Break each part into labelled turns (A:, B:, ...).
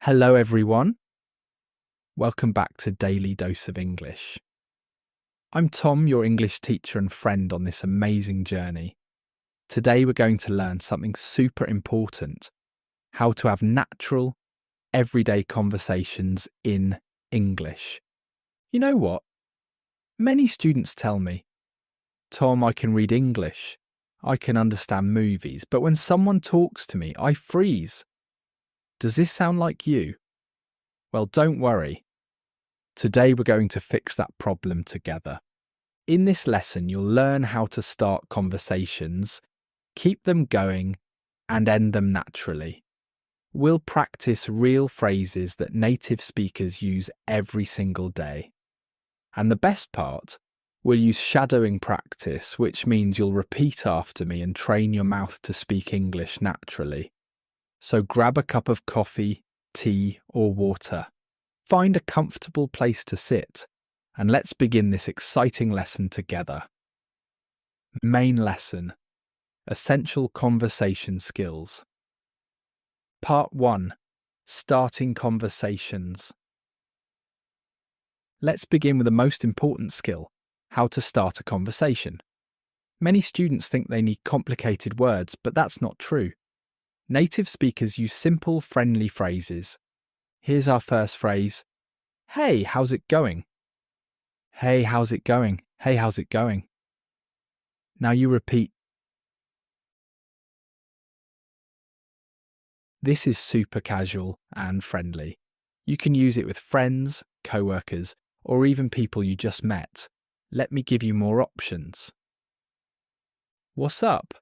A: Hello, everyone. Welcome back to Daily Dose of English. I'm Tom, your English teacher and friend on this amazing journey. Today, we're going to learn something super important: how to have natural, everyday conversations in English. You know what? Many students tell me, Tom, I can read English, I can understand movies, but when someone talks to me, I freeze. Does this sound like you? Well, don't worry. Today we're going to fix that problem together. In this lesson, you'll learn how to start conversations, keep them going, and end them naturally. We'll practice real phrases that native speakers use every single day. And the best part, we'll use shadowing practice, which means you'll repeat after me and train your mouth to speak English naturally. So grab a cup of coffee, tea, or water. Find a comfortable place to sit, and let's begin this exciting lesson together. Main lesson: Essential Conversation Skills. Part 1. Starting Conversations. Let's begin with the most important skill: how to start a conversation. Many students think they need complicated words, but that's not true. Native speakers use simple, friendly phrases. Here's our first phrase. Hey, how's it going? Hey, how's it going? Hey, how's it going? Now you repeat. This is super casual and friendly. You can use it with friends, co-workers, or even people you just met. Let me give you more options. What's up?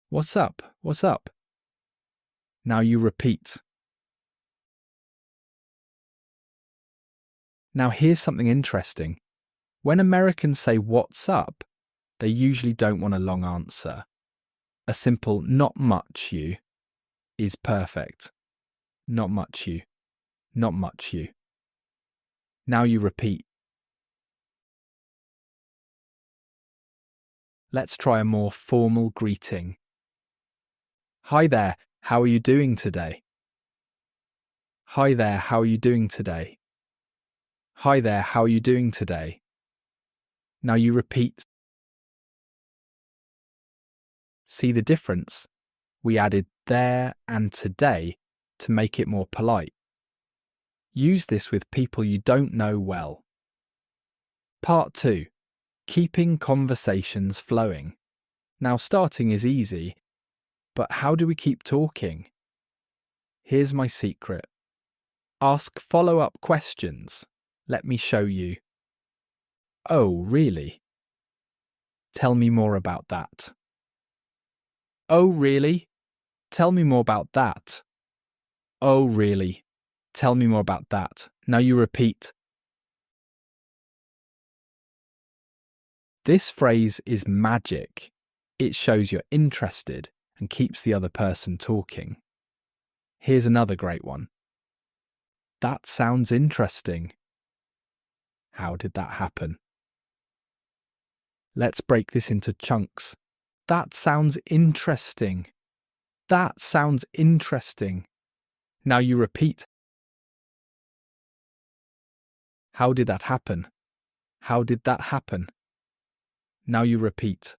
A: What's up? What's up? Now you repeat. Now here's something interesting. When Americans say what's up, they usually don't want a long answer. A simple not much you is perfect. Not much you. Not much you. Now you repeat. Let's try a more formal greeting. Hi there, how are you doing today? Hi there, how are you doing today? Hi there, how are you doing today? Now you repeat. See the difference? We added there and today to make it more polite. Use this with people you don't know well. Part 2. Keeping conversations flowing. Now starting is easy, but how do we keep talking? Here's my secret. Ask follow-up questions. Let me show you. Oh, really? Tell me more about that. Oh, really? Tell me more about that. Oh, really? Tell me more about that. Now you repeat. This phrase is magic. It shows you're interested and keeps the other person talking. Here's another great one. That sounds interesting. How did that happen? Let's break this into chunks. That sounds interesting. That sounds interesting. Now you repeat. How did that happen? How did that happen? Now you repeat.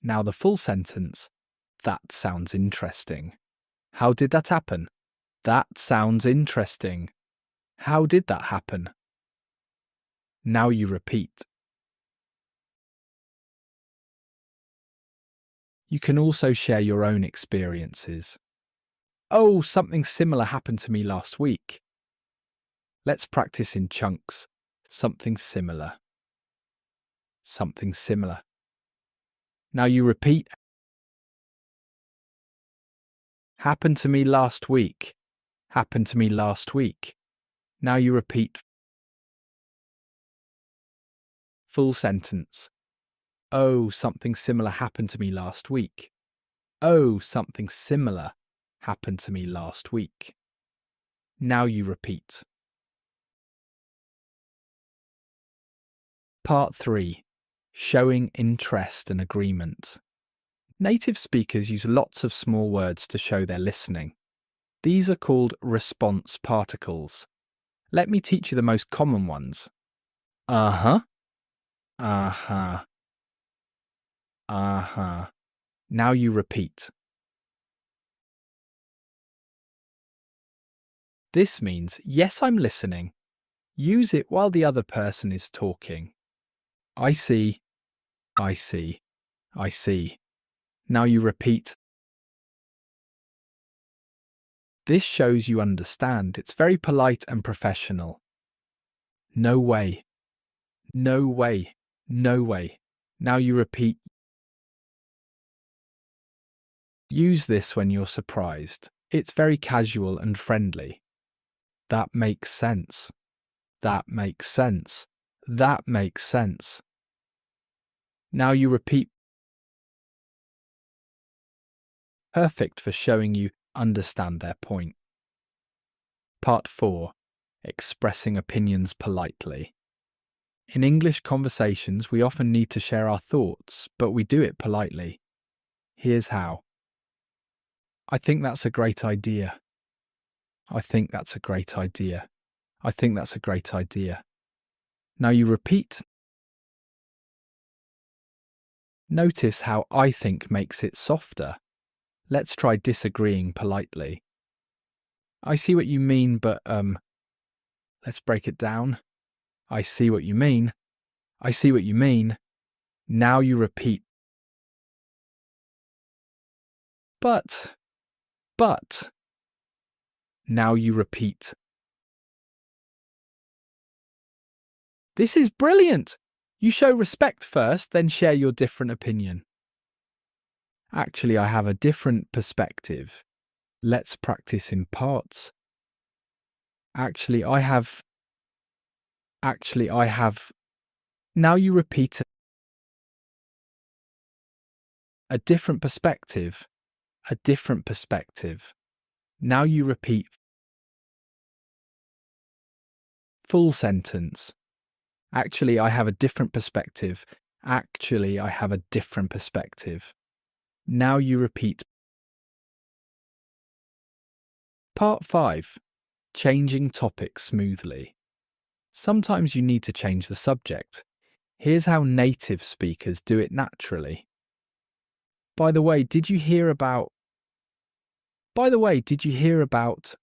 A: Now the full sentence. That sounds interesting. How did that happen? That sounds interesting. How did that happen? Now you repeat. You can also share your own experiences. Oh, something similar happened to me last week. Let's practice in chunks. Something similar. Something similar. Now you repeat. Happened to me last week. Happened to me last week. Now you repeat. Full sentence. Oh, something similar happened to me last week. Oh, something similar happened to me last week. Now you repeat. Part 3. Showing interest and agreement. Native speakers use lots of small words to show they're listening. These are called response particles. Let me teach you the most common ones. Uh-huh, uh-huh, uh-huh. Now you repeat. This means, yes, I'm listening. Use it while the other person is talking. I see, I see, I see. Now you repeat. This shows you understand. It's very polite and professional. No way, no way, no way. Now you repeat. Use this when you're surprised. It's very casual and friendly. That makes sense. That makes sense. That makes sense. Now you repeat. Perfect for showing you understand their point. Part 4. Expressing opinions politely. In English conversations, we often need to share our thoughts, but we do it politely. Here's how. I think that's a great idea. I think that's a great idea. I think that's a great idea. Now you repeat. Notice how I think makes it softer. Let's try disagreeing politely. I see what you mean, but, let's break it down. I see what you mean. I see what you mean. Now you repeat. But. Now you repeat. This is brilliant! You show respect first, then share your different opinion. Actually, I have a different perspective. Let's practice in parts. Actually, I have. Now you repeat. A different perspective. A different perspective. Now you repeat. Full sentence. Actually, I have a different perspective. Actually, I have a different perspective. Now you repeat. Part 5. Changing topic smoothly. Sometimes you need to change the subject. Here's how native speakers do it naturally. By the way, did you hear about? By the way, did you hear about?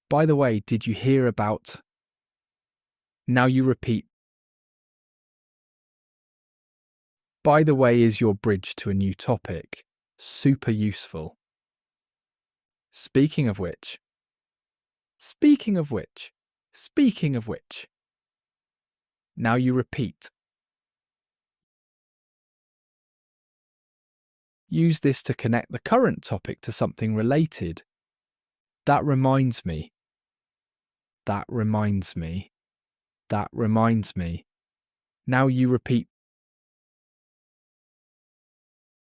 A: By the way, did you hear about? Now you repeat. By the way is your bridge to a new topic. Super useful. Speaking of which. Speaking of which. Speaking of which. Now you repeat. Use this to connect the current topic to something related. That reminds me. That reminds me. That reminds me. Now you repeat.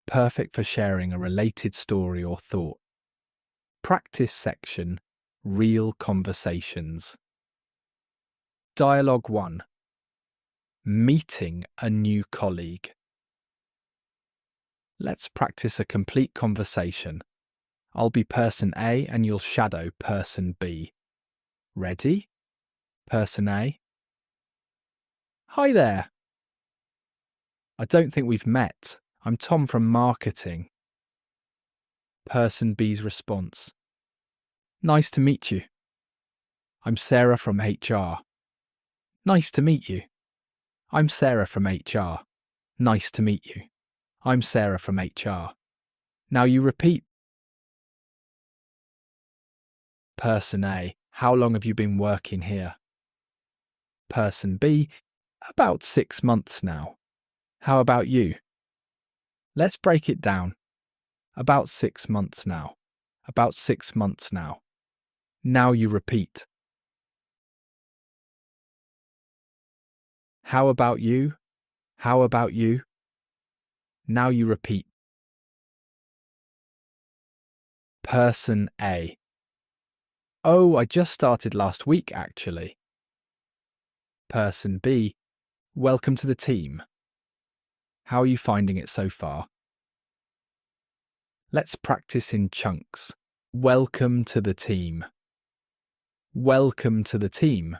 A: Perfect for sharing a related story or thought. Practice section. Real conversations. Dialogue 1. Meeting a new colleague. Let's practice a complete conversation. I'll be person A and you'll shadow person B. Ready? Person A. Hi there. I don't think we've met. I'm Tom from marketing. Person B's response. Nice to meet you. I'm Sarah from HR. Nice to meet you. I'm Sarah from HR. Nice to meet you. I'm Sarah from HR. Now you repeat. Person A. How long have you been working here? Person B. About 6 months now. How about you? Let's break it down. About 6 months now. About 6 months now. Now you repeat. How about you? How about you? Now you repeat. Person A. Oh, I just started last week, actually. Person B. Welcome to the team. How are you finding it so far? Let's practice in chunks. Welcome to the team. Welcome to the team.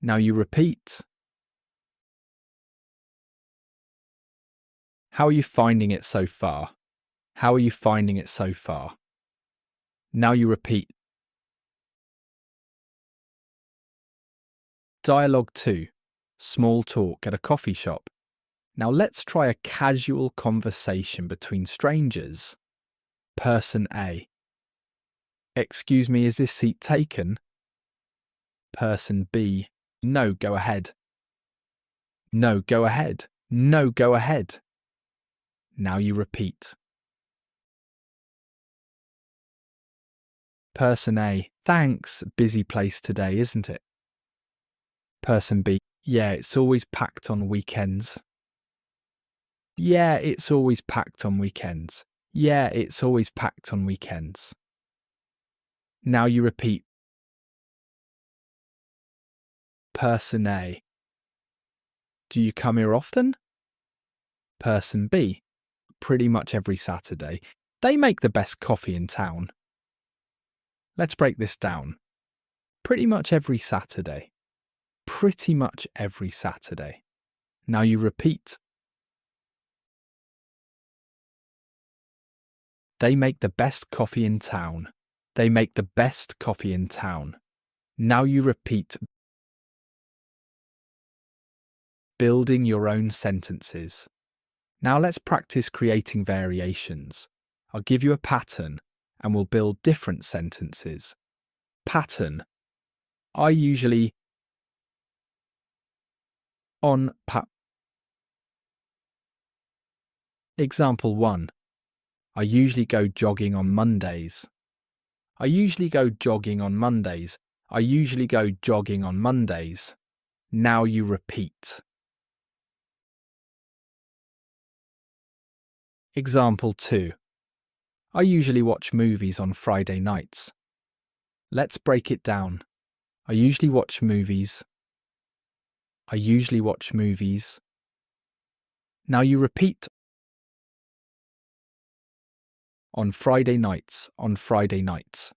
A: Now you repeat. How are you finding it so far? How are you finding it so far? Now you repeat. Dialogue 2. Small talk at a coffee shop. Now let's try a casual conversation between strangers. Person A. Excuse me, is this seat taken? Person B. No, go ahead. No, go ahead. No, go ahead. Now you repeat. Person A. Thanks, busy place today, isn't it? Person B. Yeah, it's always packed on weekends. Yeah, it's always packed on weekends. Yeah, it's always packed on weekends. Now you repeat. Person A. Do you come here often? Person B. Pretty much every Saturday. They make the best coffee in town. Let's break this down. Pretty much every Saturday. Pretty much every Saturday. Now you repeat. They make the best coffee in town. They make the best coffee in town. Now you repeat. Building your own sentences. Now let's practice creating variations. I'll give you a pattern and we'll build different sentences. Pattern. I usually on Example 1. I usually go jogging on Mondays. I usually go jogging on Mondays. I usually go jogging on Mondays. Now you repeat. Example 2. I usually watch movies on Friday nights. Let's break it down. I usually watch movies. I usually watch movies. Now you repeat. On Friday nights, on Friday nights.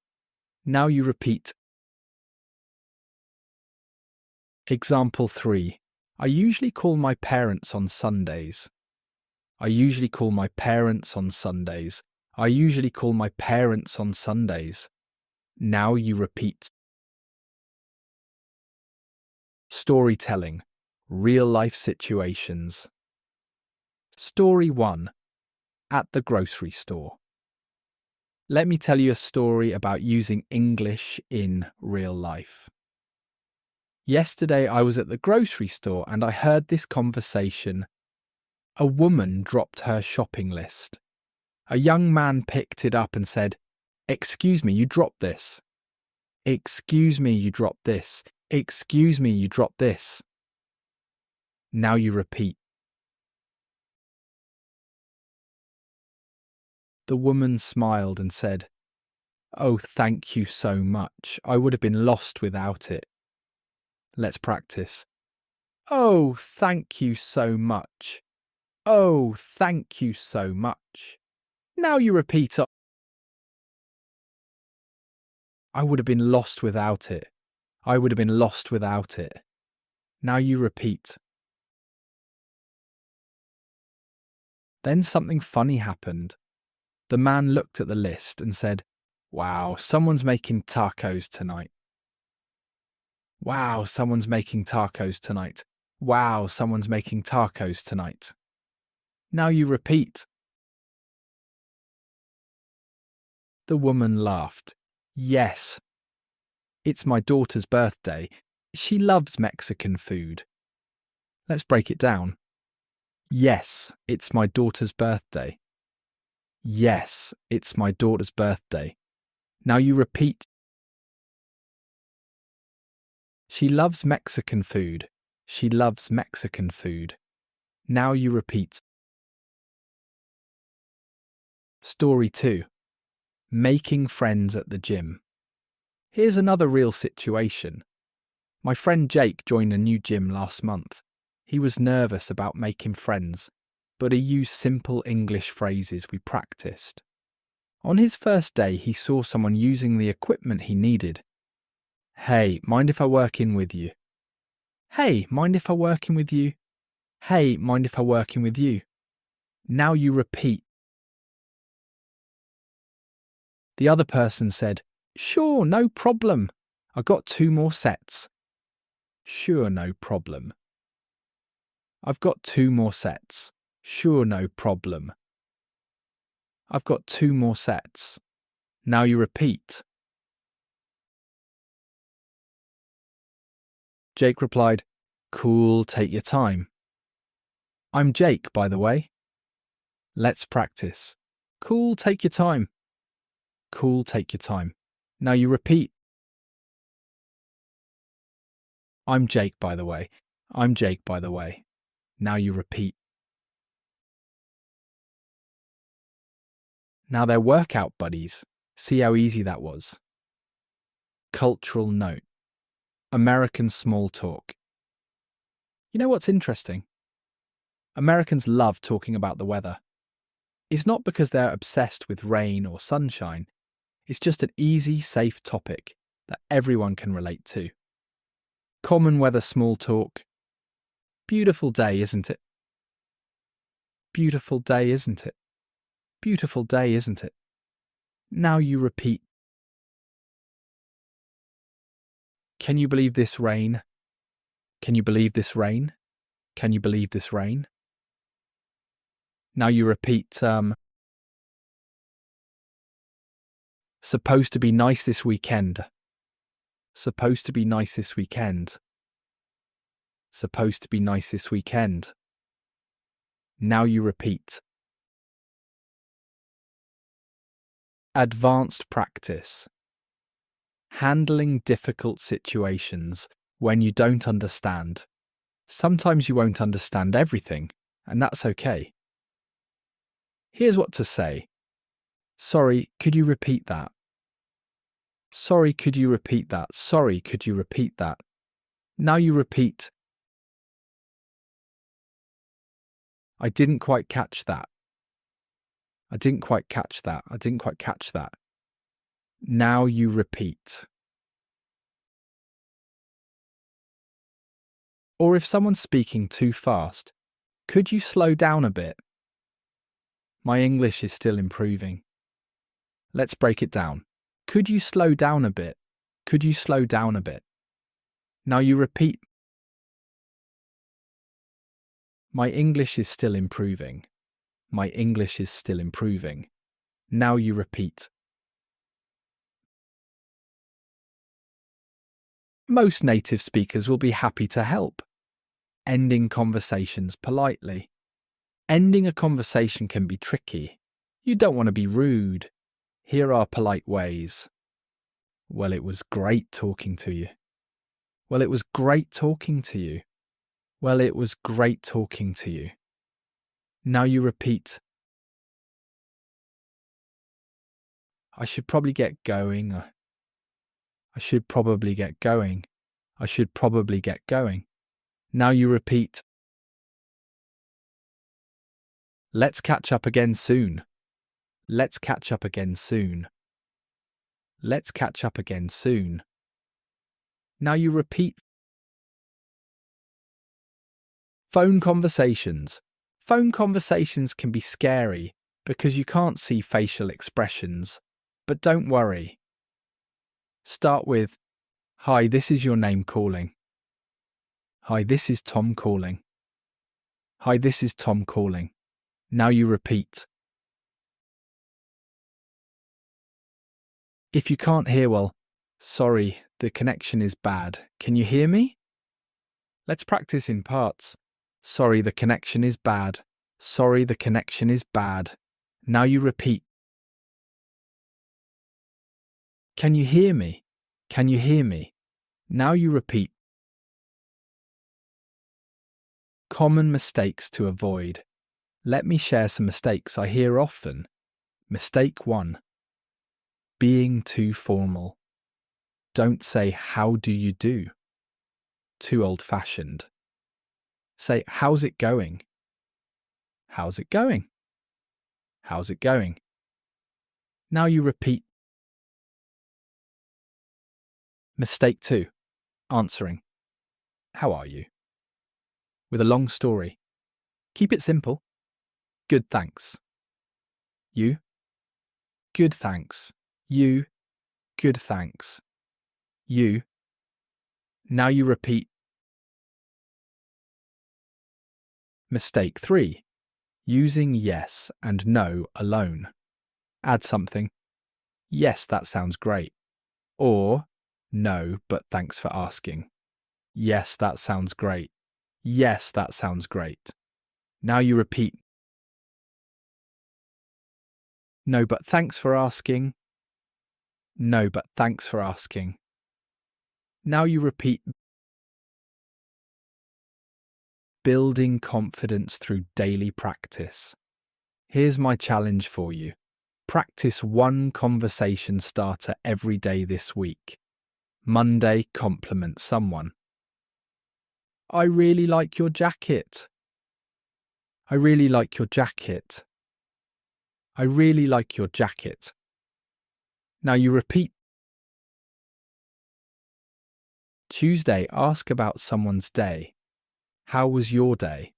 A: Now you repeat. Example 3. I usually call my parents on Sundays. I usually call my parents on Sundays. I usually call my parents on Sundays. Now you repeat. Storytelling. Real-life situations. Story 1. At the grocery store. Let me tell you a story about using English in real life. Yesterday I was at the grocery store and I heard this conversation. A woman dropped her shopping list. A young man picked it up and said, "Excuse me, you dropped this. Excuse me, you dropped this. Excuse me, you dropped this." Now you repeat. The woman smiled and said, "Oh, thank you so much. I would have been lost without it." Let's practice. Oh, thank you so much. Oh, thank you so much. Now you repeat. I would have been lost without it. I would have been lost without it. Now you repeat. Then something funny happened. The man looked at the list and said, "Wow, someone's making tacos tonight. Wow, someone's making tacos tonight. Wow, someone's making tacos tonight." Now you repeat. The woman laughed. "Yes. It's my daughter's birthday. She loves Mexican food." Let's break it down. Yes, it's my daughter's birthday. Yes, it's my daughter's birthday. Now you repeat. She loves Mexican food. She loves Mexican food. Now you repeat. Story 2. Making friends at the gym. Here's another real situation. My friend Jake joined a new gym last month. He was nervous about making friends, but he used simple English phrases we practiced. On his first day, he saw someone using the equipment he needed. Hey, mind if I work in with you? Hey, mind if I work in with you? Hey, mind if I work in with you? Now you repeat. The other person said, Sure, no problem. I got 2 more sets. Sure, no problem. I've got 2 more sets. Sure, no problem. I've got 2 more sets. Now you repeat. Jake replied, Cool, take your time. I'm Jake, by the way. Let's practice. Cool, take your time. Cool, take your time. Now you repeat. I'm Jake, by the way. I'm Jake, by the way. Now you repeat. Now they're workout buddies. See how easy that was. Cultural note. American small talk. You know what's interesting? Americans love talking about the weather. It's not because they're obsessed with rain or sunshine. It's just an easy, safe topic that everyone can relate to. Common weather small talk. Beautiful day, isn't it? Beautiful day, isn't it? Beautiful day, isn't it? Now you repeat. Can you believe this rain? Can you believe this rain? Can you believe this rain? Now you repeat, supposed to be nice this weekend. Supposed to be nice this weekend. Supposed to be nice this weekend. Now you repeat. Advanced practice. Handling difficult situations when you don't understand. Sometimes you won't understand everything, and that's okay. Here's what to say. Sorry, could you repeat that? Sorry, could you repeat that? Sorry, could you repeat that? Now you repeat. I didn't quite catch that. I didn't quite catch that. I didn't quite catch that. Now you repeat. Or if someone's speaking too fast, could you slow down a bit? My English is still improving. Let's break it down. Could you slow down a bit? Could you slow down a bit? Now you repeat. My English is still improving. My English is still improving. Now you repeat. Most native speakers will be happy to help. Ending conversations politely. Ending a conversation can be tricky. You don't want to be rude. Here are polite ways. Well, it was great talking to you. Well, it was great talking to you. Well, it was great talking to you. Now you repeat. I should probably get going. I should probably get going. I should probably get going. Now you repeat. Let's catch up again soon. Let's catch up again soon. Let's catch up again soon. Now you repeat. Phone conversations. Phone conversations can be scary because you can't see facial expressions, but don't worry. Start with, Hi, this is your name calling. Hi, this is Tom calling. Hi, this is Tom calling. Now you repeat. If you can't hear well, sorry, the connection is bad. Can you hear me? Let's practice in parts. Sorry, the connection is bad. Sorry, the connection is bad. Now you repeat. Can you hear me? Can you hear me? Now you repeat. Common mistakes to avoid. Let me share some mistakes I hear often. Mistake 1. Being too formal. Don't say, how do you do? Too old-fashioned. Say, how's it going? How's it going? How's it going? Now you repeat. Mistake 2. Answering. How are you? With a long story. Keep it simple. Good, thanks. You? Good, thanks. You? Good, thanks. You? Now you repeat. Mistake 3. Using yes and no alone. Add something. Yes, that sounds great. Or, no, but thanks for asking. Yes, that sounds great. Yes, that sounds great. Now you repeat. No, but thanks for asking. No, but thanks for asking. Now you repeat. Building confidence through daily practice. Here's my challenge for you. Practice one conversation starter every day this week. Monday, compliment someone. I really like your jacket. I really like your jacket. I really like your jacket. Now you repeat. Tuesday, ask about someone's day. How was your day?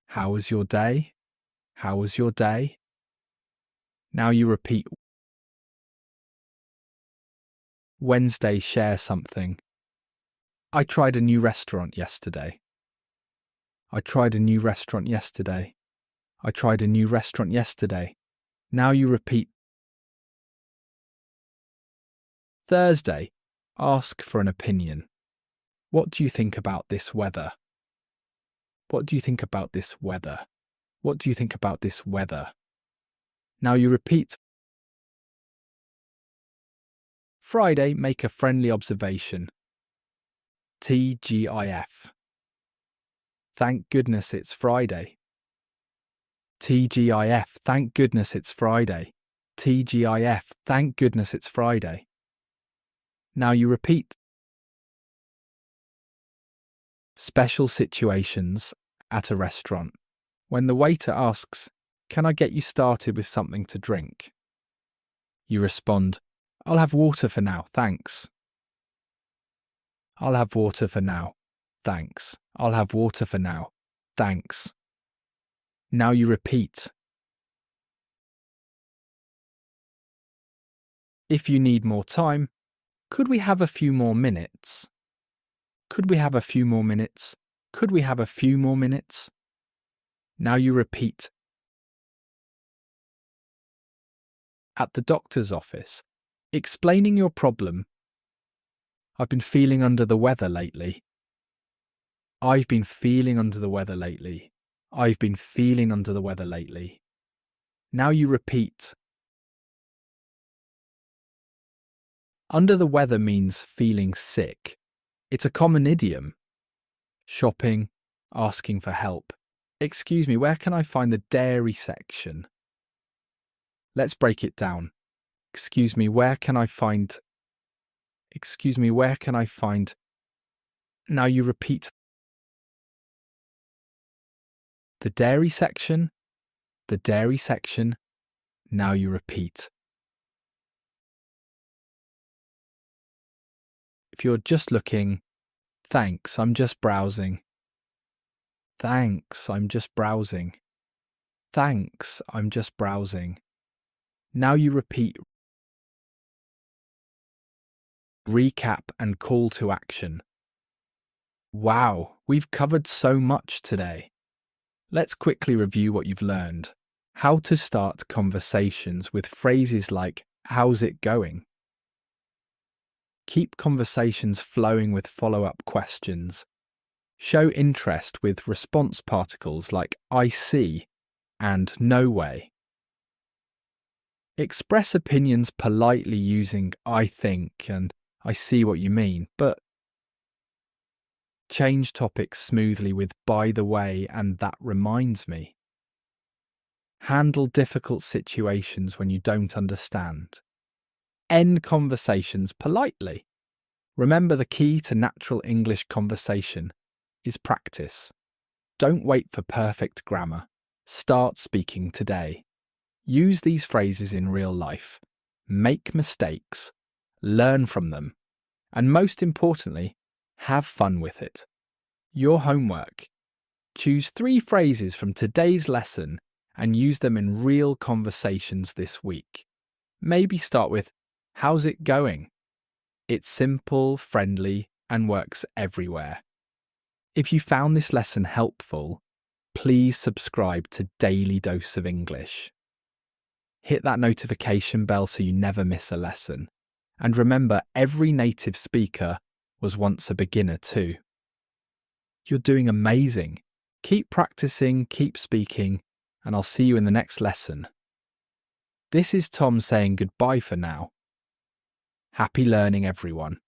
A: How was your day? How was your day? Now you repeat. Wednesday, share something. I tried a new restaurant yesterday. I tried a new restaurant yesterday. I tried a new restaurant yesterday. Now you repeat. Thursday, ask for an opinion. What do you think about this weather? What do you think about this weather? What do you think about this weather? Now you repeat. Friday, make a friendly observation. TGIF. Thank goodness it's Friday. TGIF. Thank goodness it's Friday. TGIF. Thank goodness it's Friday. Now you repeat. Special situations at a restaurant. When the waiter asks, "Can I get you started with something to drink?" You respond, "I'll have water for now, thanks." I'll have water for now, thanks. I'll have water for now, thanks. Now you repeat. If you need more time, could we have a few more minutes? Could we have a few more minutes? Could we have a few more minutes? Now you repeat. At the doctor's office, explaining your problem. I've been feeling under the weather lately. I've been feeling under the weather lately. I've been feeling under the weather lately. Now you repeat. Under the weather means feeling sick. It's a common idiom. Shopping, asking for help. Excuse me, where can I find the dairy section? Let's break it down. Excuse me, where can I find... Excuse me, where can I find... Now you repeat. The dairy section. The dairy section. Now you repeat. If you're just looking, thanks, I'm just browsing. Thanks, I'm just browsing. Thanks, I'm just browsing. Now you repeat. Recap and call to action. Wow, we've covered so much today. Let's quickly review what you've learned. How to start conversations with phrases like, how's it going? Keep conversations flowing with follow-up questions. Show interest with response particles like I see and no way. Express opinions politely using I think and I see what you mean, but change topics smoothly with by the way and that reminds me. Handle difficult situations when you don't understand. End conversations politely. Remember, the key to natural English conversation is practice. Don't wait for perfect grammar. Start speaking today. Use these phrases in real life. Make mistakes. Learn from them. And most importantly, have fun with it. Your homework. Choose 3 phrases from today's lesson and use them in real conversations this week. Maybe start with, "How's it going?" It's simple, friendly, and works everywhere. If you found this lesson helpful, please subscribe to Daily Dose of English. Hit that notification bell so you never miss a lesson. And remember, every native speaker was once a beginner too. You're doing amazing. Keep practicing, keep speaking, and I'll see you in the next lesson. This is Tom saying goodbye for now. Happy learning, everyone.